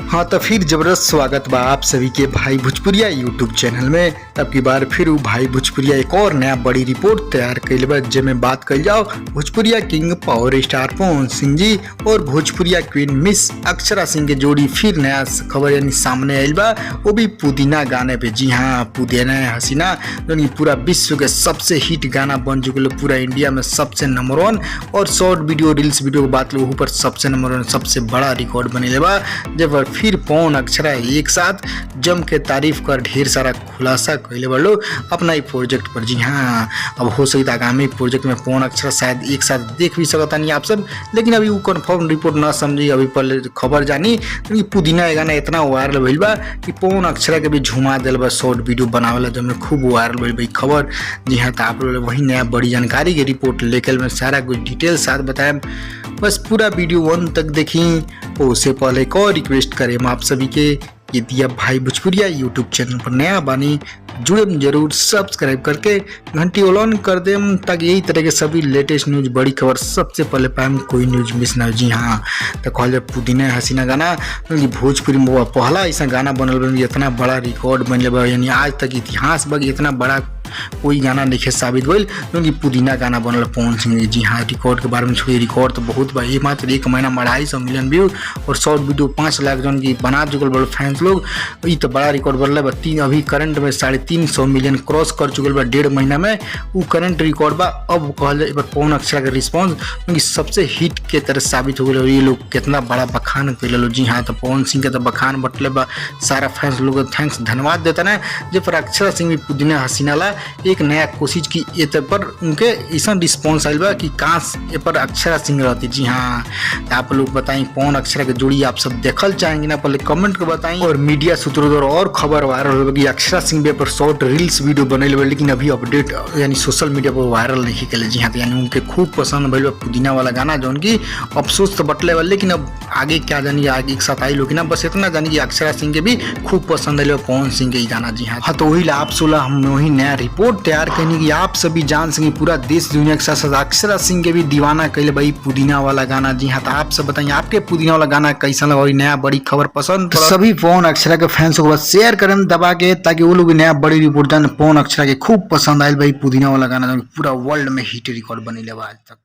हाँ तो फिर जबरदस्त स्वागत बा आप सभी के भाई भोजपुरिया यूट्यूब चैनल में। अब की बार फिर वो भाई भोजपुरिया एक और नया बड़ी रिपोर्ट तैयार कैल बा, जेमे बात कल जाओ भोजपुरिया king power star Pawan Singh ji और भोजपुरिया क्वीन मिस अक्षरा सिंह के जोड़ी फिर नया खबर यानी सामने आयल बा, वो भी पुदीना गाने पे। जी हाँ, पुदीना हसीना जो पूरा विश्व के सबसे हिट गाना बन चुके, पूरा इंडिया में सबसे नंबर 1 और शॉर्ट वीडियो रील्स वीडियो की बात लो पर सबसे नंबर 1 सबसे बड़ा रिकॉर्ड बने बा। जब फिर पवन अक्षरा एक साथ जम के तारीफ कर ढेर सारा खुलासा कैले बड़ो अपना ही प्रोजेक्ट पर। जी हाँ, अब हो सकता है आगामी प्रोजेक्ट में पवन अक्षरा शायद एक साथ देख भी सकता नहीं आप सब, लेकिन अभी वो कंफर्म रिपोर्ट ना समझी। अभी पहले खबर जानी कि पुदीना गाना इतना वायरल भइल बा कि पवन अक्षरा के भी झुमा दिल बा शॉर्ट वीडियो बनावेला, जब खूब वायरल भइल बा खबर। जी हाँ, तो आप लोग वही नया बड़ी जानकारी की रिपोर्ट लेकर मैं सारा कुछ डिटेल साथ बताएं, बस पूरा वीडियो 1 तक देखी। उससे पहले एक और रिक्वेस्ट करें हम आप सभी के, यदि आप भाई भोजपुरिया यूट्यूब चैनल पर नया बानी जुड़े जरूर सब्सक्राइब करके घंटी ऑन कर दें, ताकि यही तरह के सभी लेटेस्ट न्यूज बड़ी खबर सबसे पहले पाएं, कोई न्यूज मिस ना हो। जी हाँ, तो कहल पुदीना हसीना गाना भोजपुरी में पहला ऐसा गाना बनल इतना बड़ा रिकॉर्ड बनल बा, यानी आज तक इतिहास बग इतना बड़ा कोई गाना नहीं साबित भइल क्योंकि पुदीना गाना बनल पवन सिंह। जी हाँ, रिकॉर्ड के बारे में छोड़िए, रिकॉर्ड तो बहुत बा, ये मात्र एक महीना में 250 मिलियन व्यू और शॉर्ट वीडियो 5 लाख जन की बना चुकल बड़े फैंस लोग। ये तो बड़ा रिकॉर्ड बनल बा। अभी करंट में 350 मिलियन क्रॉस कर चुकल बा 1.5 महीना में, वो करंट रिकॉर्ड बा। अब कहल एक बार पवन अक्षरा का रिस्पॉन्स क्योंकि सबसे हिट के तरह साबित हो गए, ये लोग कितना बड़ा बखान कर लो। जी हाँ, तो पवन सिंह के तो बखान बटले बा, सारा फैंस लोग थैंक्स धन्यवाद देता ना। जब पर अक्षरा सिंह भी पुदीना हसीना ला एक नया कोशिश की ये पर उनके ऐसा रिस्पॉन्स आयल बा कि काश ये पर अक्षरा सिंह रहती। जी हाँ, तो आप लोग बताएं पवन अक्षरा के जोड़ी आप सब देखल चाहेंगे ना, पहले कमेंट कर बताएं। और मीडिया सूत्रों द्वारा और खबर वायरल हो गई अक्षरा सिंह पे पर शॉर्ट रील्स वीडियो बनल बा, लेकिन अभी अपडेट यानी सोशल मीडिया पर वायरल नहीं करे। जी हाँ, तो यानी उनके खूब पसंद भइल बा पुदीना वाला गाना, जो उनकी अफसोस तो बटले बा, लेकिन अब आगे क्या जानी आगे एक साथ आई लोग ना, बस इतना जानी कि अक्षरा सिंह के भी खूब पसंद है पवन सिंह के गाना। जी हाँ, तो वही आप सोलह हम वही नया रिपोर्ट तैयार करने की आप सभी जान सके, पूरा देश दुनिया के साथ साथ अक्षरा सिंह के भी दीवाना कैले भाई पुदीना वाला गाना। जी हाँ, तो आप सब बताइए आपके पुदीना वाला गाना कैसा लगा और नया बड़ी खबर पसंद तो सभी पवन अक्षरा के फैंस को बस शेयर करें दबा के, ताकि वो लोग भी नया बड़ी रिपोर्ट जान। पवन अक्षरा के खूब पसंद आयल भाई पुदीना वाला गाना, पूरा वर्ल्ड में हिट रिकॉर्ड बनी आज तक।